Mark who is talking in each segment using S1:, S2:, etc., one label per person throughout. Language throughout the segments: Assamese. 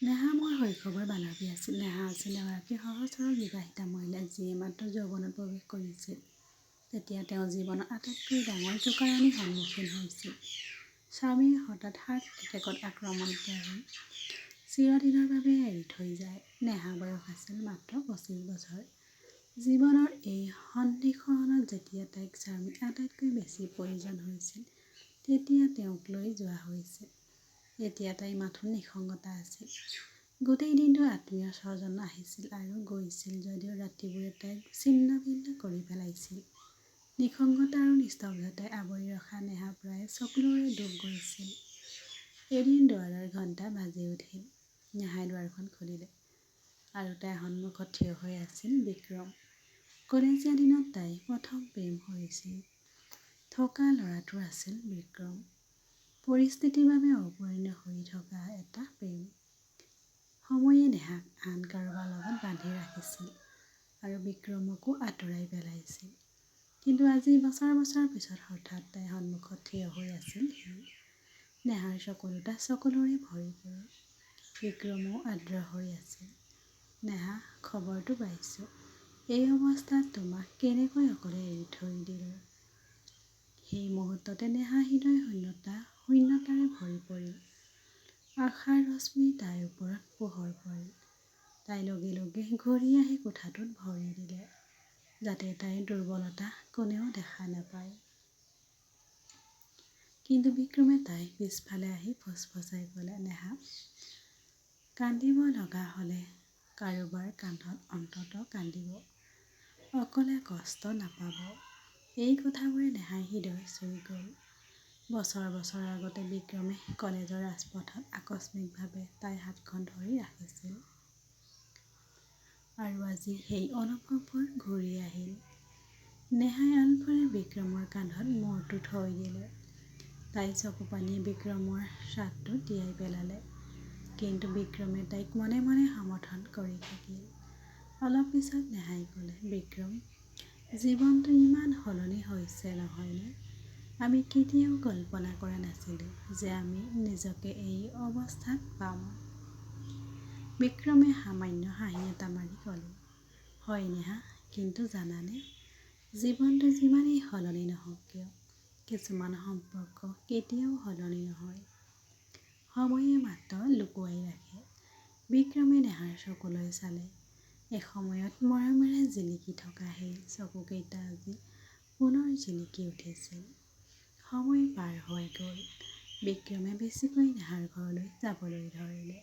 S1: নেহা মোৰ শৈশৱৰ বান্ধৱী আছিল। নেহা আছিল এগৰাকী সহজ সৰল বিবাহিতা মহিলা, যিয়ে মাত্ৰ যৌৱনত প্ৰৱেশ কৰিছিল। তেতিয়া তেওঁ জীৱনৰ আটাইতকৈ ডাঙৰ জোকাৰণিৰ সন্মুখীন হৈছিল। স্বামীয়ে হঠাৎ হাৰ্ট এটেকত আক্ৰান্ত হৈ চিৰদিনৰ বাবে এৰি থৈ যায়। নেহা বয়স আছিল মাত্ৰ 25 বছৰ। জীৱনৰ এই সন্ধিক্ষণত যেতিয়া তাইক স্বামীৰ আটাইতকৈ বেছি প্ৰয়োজন হৈছিল, তেতিয়া তেওঁক লৈ যোৱা হৈছিল। এতিয়া তাইৰ মাথোঁ নিঃসংগতা আছিল। গোটেই দিনটো আত্মীয় স্বজন আহিছিল আৰু গৈছিল যদিও ৰাতিবোৰে তাইক ছিন্ন ভিন্ন কৰি পেলাইছিল। নিঃসংগতা আৰু নিস্তব্ধতাই আৱৰি ৰখা নেহা প্ৰায় চকুলোৰে ডুব গৈছিল। এদিন দুৱাৰৰ ঘণ্টা বাজি উঠিল। নেহাই দুৱাৰখন খুলিলে আৰু তাইৰ সন্মুখত থিয় হৈ আছিল বিক্ৰম। কলেজীয়া দিনত তাইৰ প্ৰথম প্ৰেম হৈছিল থকা ল'ৰাটো আছিল বিক্ৰম। পৰিস্থিতিৰ বাবে অপূৰ্ণ হৈ থকা এটা প্ৰেম। সময়ে নেহাক আন কাৰোবাৰ লগত বান্ধি ৰাখিছিল আৰু বিক্ৰমকো আঁতৰাই পেলাইছিল। কিন্তু আজি বছৰ বছৰ পিছত হঠাৎ তাইৰ সন্মুখত থিয় হৈ আছিল সি। নেহাৰ চকু দুটা চকুলোৰে ভৰি পৰিল। বিক্ৰমো আৰ্দ্ৰ হৈ আছিল। নেহা, খবৰটো পাইছোঁ। এই অৱস্থাত তোমাক কেনেকৈ অকলে এৰি থৈ দিলোঁ। সেই মুহূৰ্ততে নেহাৰ হৃদয় শূন্যতাৰে ভৰি পৰিল। আশাৰ ৰশ্মি তাইৰ ওপৰত পোহৰ পৰিল। তাই লগে লগে ঘূৰি আহি কোঠাটোত ভৰি দিলে, যাতে তাইৰ দুৰ্বলতা কোনেও দেখা নাপায়। কিন্তু বিক্ৰমে তাইৰ পিছফালে আহি ফচফচাই ক'লে, নেহা, কান্দিব লগা হ'লে কাৰোবাৰ কান্ধত অন্ততঃ কান্দিব। অকলে কষ্ট নাপাব। এই কথাবোৰে নেহাৰ হৃদয় চুই গ'ল। বছৰ বছৰ আগতে বিক্ৰমে কলেজৰ ৰাজপথত আকস্মিকভাৱে তাইৰ হাতখন ধৰি ৰাখিছিল। আৰু আজি সেই অনুভৱবোৰ ঘূৰি আহিল। নেহাই আলফাৰে বিক্ৰমৰ কান্ধত মূৰটো থৈ দিলে। তাইৰ চকুপানীয়ে বিক্ৰমৰ শ্বাসটো তিয়াই পেলালে। কিন্তু বিক্ৰমে তাইক মনে মনে সমৰ্থন কৰি থাকিল। অলপ পিছত নেহাই ক'লে, বিক্ৰম, জীৱনটো ইমান সলনি হৈছে নহয়নে? আমি কেতিয়াও কল্পনা কৰা নাছিলোঁ যে আমি নিজকে এই অৱস্থাত পাম। বিক্ৰমে সামান্য হাঁহি এটা মাৰি ক'লে, হয় নেহা, কিন্তু জানানে, জীৱনটো যিমানেই সলনি নহওক কিয়, কিছুমান সম্পৰ্ক কেতিয়াও সলনি নহয়। সময়ে মাত্ৰ লুকুৱাই ৰাখে। বিক্ৰমে নেহাৰ চকুলৈ চালে। এসময়ত মৰমেৰে জিলিকি থকা সেই চকুকেইটা আজি পুনৰ জিলিকি উঠিছিল। সময় পাৰ হৈ গ'ল। বিক্ৰমে বেছিকৈ নেহাৰ ঘৰলৈ যাবলৈ ধৰিলে।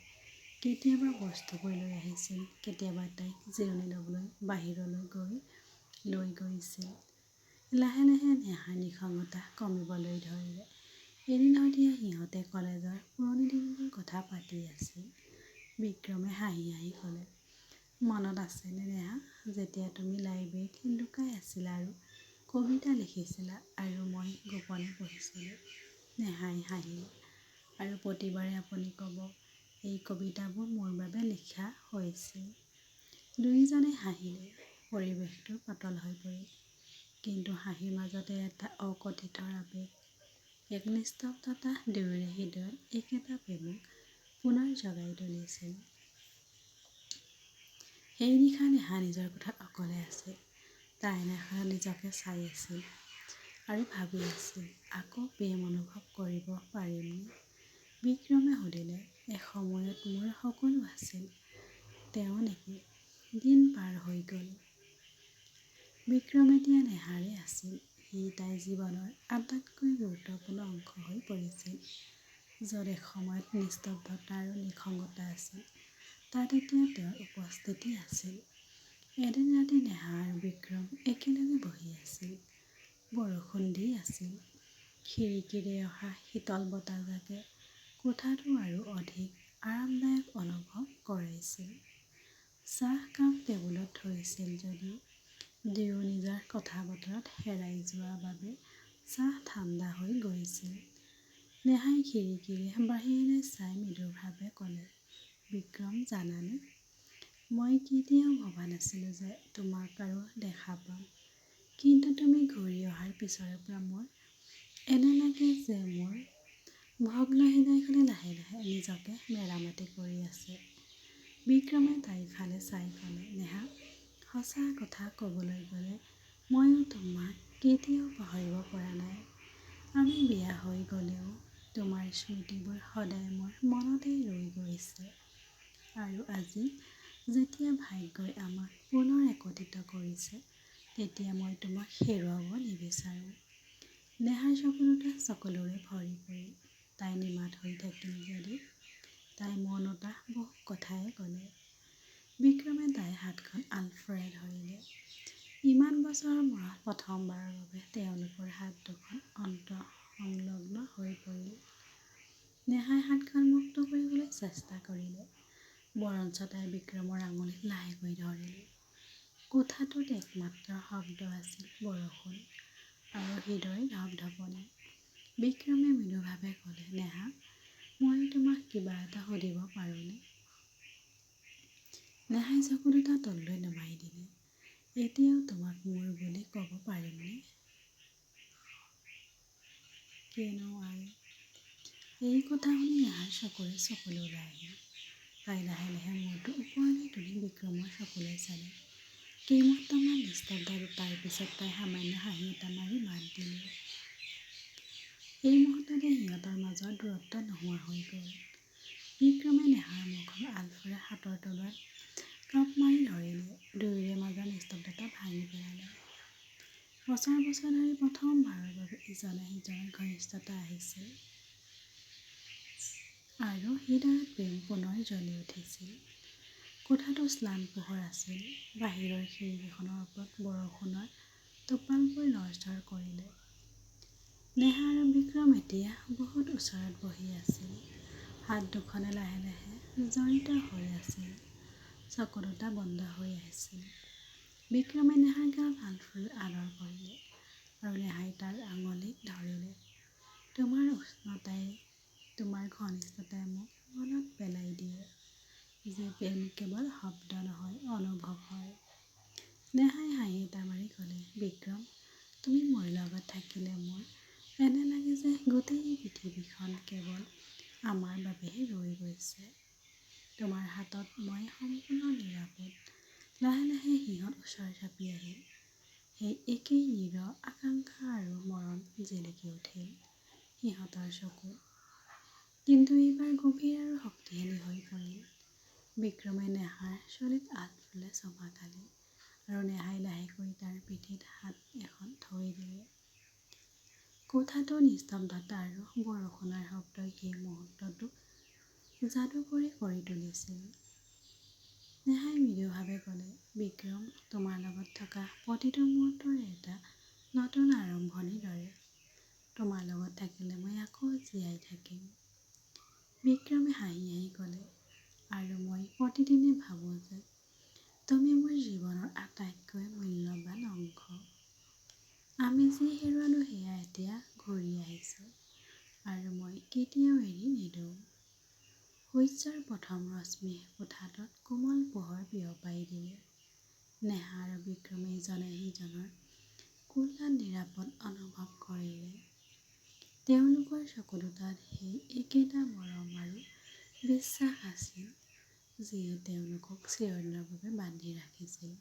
S1: কেতিয়াবা বস্তুবোৰ লৈ আহিছিল, কেতিয়াবা তাইক জিৰণি ল'বলৈ বাহিৰলৈ লৈ গৈছিল। লাহে লাহে নেহাৰ নিঃসংগতা কমিবলৈ ধৰিলে। এদিন সন্ধিয়া সিহঁতে কলেজৰ পুৰণি দিনবোৰৰ কথা পাতি আছিল। বিক্ৰমে হাঁহি হাঁহি ক'লে, মনত আছেনে নেহা, যেতিয়া তুমি লাইব্ৰেৰীত লুকাই আছিলা আৰু কবিতা লিখিছিলা আৰু মই গোপনে পঢ়িছিলোঁ। নেহাই হাঁহিলে। আৰু প্ৰতিবাৰে আপুনি ক'ব, এই কবিতাবোৰ মোৰ বাবে লিখা হৈছিল। দুয়োজনে হাঁহিলে। পৰিৱেশটো পাতল হৈ পৰিল। কিন্তু হাঁহিৰ মাজতে এটা অকথিত আবেগ, এক নিস্তব্ধতা দুয়োৰে হৃদয়ত একেটা প্ৰেমক পুনৰ জগাই তুলিছিল। সেই নিশা নেহা নিজৰ কোঠাত অকলে আছিল। তাই আইনাখনত নিজকে চাই আছিল আৰু ভাবি আছিল, আকৌ প্ৰেম অনুভৱ কৰিব পাৰিমনে? বিক্ৰমে সুধিলে, এসময়ত মোৰ সকলো আছিল, তেওঁ নেকি? দিন পাৰ হৈ গ'ল। বিক্ৰম এতিয়া নেহাৰে আছিল। সি তাইৰ জীৱনৰ আটাইতকৈ গুৰুত্বপূৰ্ণ অংশ হৈ পৰিছিল। য'ত এসময়ত নিস্তব্ধতা আৰু নিঃসংগতা আছিল, তাত এতিয়া তেওঁৰ উপস্থিতি আছিল। এদিন ৰাতি নেহা আৰু বিক্ৰম একেলগে বহি আছিল। বৰষুণ দি আছিল। খিৰিকীৰে অহা শীতল বতাহজাকে কোঠাটো আৰু অধিক আৰামদায়ক অনুভৱ কৰাইছিল। চাহ কাপ টেবুলত থৈছিল যদিও দুয়ো নিজৰ কথা-বতৰাত হেৰাই যোৱা বাবে চাহ ঠাণ্ডা হৈ গৈছিল। নেহাই খিৰিকীৰে বাহিৰলৈ চাই মৃদুভাৱে ক'লে, বিক্ৰম, জানানে, মই কেতিয়াও ভবা নাছিলোঁ যে তোমাক আৰু দেখা পাম। কিন্তু তুমি ঘূৰি অহাৰ পিছৰে পৰা মোৰ এনে লাগে যে মোৰ ভগ্ন হৃদয়খনে লাহে লাহে নিজকে মেৰামতি কৰি আছে। বিক্ৰমে তাইৰ ফালে চাই ক'লে, নেহা, সঁচা কথা ক'বলৈ গ'লে ময়ো তোমাক কেতিয়াও পাহৰিব পৰা নাই। আমি বিয়া হৈ গ'লেও তোমাৰ স্মৃতিবোৰ সদায় মোৰ মনতে ৰৈ গৈছে। আৰু আজি যেতিয়া ভাগ্যই আমাক পুনৰ একত্ৰিত কৰিছে, তেতিয়া মই তোমাক হেৰুৱাব নিবিচাৰোঁ। নেহাৰ চকুৰ দুটা সকলোৰে ভৰি পৰিল। তাই নিমাত হৈ থাকিল যদিও তাই মনতে বহু কথাই ক'লে। বিক্ৰমে তাইৰ হাতখন আলফুৰাই ধৰিলে। ইমান বছৰৰ মূৰত প্ৰথমবাৰৰ বাবে তেওঁলোকৰ হাত দুখন অন্তঃসংলগ্ন হৈ পৰিল। নেহাই হাতখন মুক্ত কৰিবলৈ চেষ্টা কৰিলে, বৰঞ্চ তাই বিক্ৰমৰ আঙুলিত লাহেকৈ ধৰিলে। কোঠাটোত একমাত্ৰ শব্দ আছিল বৰষুণ আৰু হৃদয়ৰ ধপধপনি। বিক্ৰমে মৃদুভাৱে ক'লে, নেহা, মই তোমাক কিবা এটা সুধিব পাৰোঁনে? নেহাই চকু দুটা তললৈ নমাই দিলে। এতিয়াও তোমাক মোৰ বুলি ক'ব পাৰিমনে? কিনো আৰু? এই কথা শুনি নেহাৰ চকুৰে চকুলো ওলাই আহিল। তাই লাহে লাহে মূৰটো ওপৰলৈ তুলি বিক্ৰমৰ চকুলৈ চালে। কেইমুহূৰ্তমান নিস্তব্ধতা, তাৰ পিছত তাই সামান্য হাঁহি এটা মাৰি মাত দিলে। এই মুহূৰ্ততে সিহঁতৰ মাজৰ দূৰত্ব নোহোৱা হৈ গ'ল। বিক্ৰমে নেহাৰ মুখখন আলফুৰাই হাতৰ তলুৱাত কাপ মাৰি ধৰিলে, দুয়োৰে মাজৰ নিস্তব্ধতা ভাঙি পেলালে। বছৰ বছৰ ধৰি প্ৰথমবাৰৰ বাবে ইজনে সিজনৰ ঘনিষ্ঠতা আহিছিল আৰু হৃদয়ত প্ৰেম পুনৰ জ্বলি উঠিছিল। কোঠাটো ম্লান পোহৰ আছিল। বাহিৰৰ খিৰিকীখনৰ ওপৰত বৰষুণৰ টোপালবোৰ লৰচৰ কৰিলে। নেহা আৰু বিক্ৰম এতিয়া বহুত ওচৰত বহি আছিল। হাত দুখনে লাহে লাহে জড়িত হৈ আছিল। চকু দুটা বন্ধ হৈ আহিছিল। বিক্ৰমে নেহাৰ গালত আলফুৰি আদৰ কৰিলে আৰু নেহাই তাৰ আঙুলিত ধৰিলে। তোমাৰ উষ্ণতাই, তোমাৰ ঘনিষ্ঠতাই মোক মনত পেলাই দিয়ে যে প্ৰেম কেৱল শব্দ নহয়, অনুভৱ হয়। নেহাই হাঁহি এটা মাৰি ক'লে, বিক্ৰম, তুমি মোৰ লগত থাকিলে মোৰ এনে লাগে যে গোটেই পৃথিৱীখন কেৱল আমাৰ বাবেহে ৰৈ গৈছে। তোমাৰ হাতত মই সম্পূৰ্ণ নিৰাপদ। লাহে লাহে সিহঁত ওচৰ চাপি আহিল। সেই একেই নীৰৱ আকাংক্ষা আৰু মৰম জিলিকি উঠিল সিহঁতৰ চকুত। কিন্তু এইবাৰ গভীৰ আৰু শক্তিশালী হৈ পৰিল। বিক্ৰমে নেহাৰ চুলিত আলফুলে চুমা খালে আৰু নেহাই লাহেকৈ তাৰ পিঠিত হাত এখন থৈ দিলে। কোঠাটোৰ নিস্তব্ধতা আৰু বৰষুণৰ শব্দই সেই মুহূৰ্তটোক যাদুকৰী কৰি তুলিছিল। নেহাই মৃদুভাৱে ক'লে, বিক্ৰম, তোমাৰ লগত থকা প্ৰতিটো মুহূৰ্তৰে এটা নতুন আৰম্ভণিৰ দৰে। তোমাৰ লগত থাকিলে মই আকৌ জীয়াই থাকিম। বিক্ৰমে হাঁহি হাঁহি ক'লে, আৰু মই প্ৰতিদিনে ভাবোঁ যে তুমি মোৰ জীৱনৰ আটাইতকৈ মূল্যৱান অংশ। আমি যি হেৰুৱালো সেয়া এতিয়া ঘূৰি আহিছে আৰু মই কেতিয়াও এৰি নিদিওঁ। সূৰ্যৰ প্ৰথম ৰশ্মিয়ে কোঠাটোত কোমল পোহৰ বিয়পাই দিলে। নেহা আৰু বিক্ৰমে ইজনে সিজনৰ কোলাত নিৰাপদ অনুভৱ কৰিলে। তেওঁলোকৰ চকু দুটাত সেই একেটা মৰম আৰু বিশ্বাস আছিল যিয়ে তেওঁলোকক চিৰদিনৰ বাবে বান্ধি ৰাখিছিল।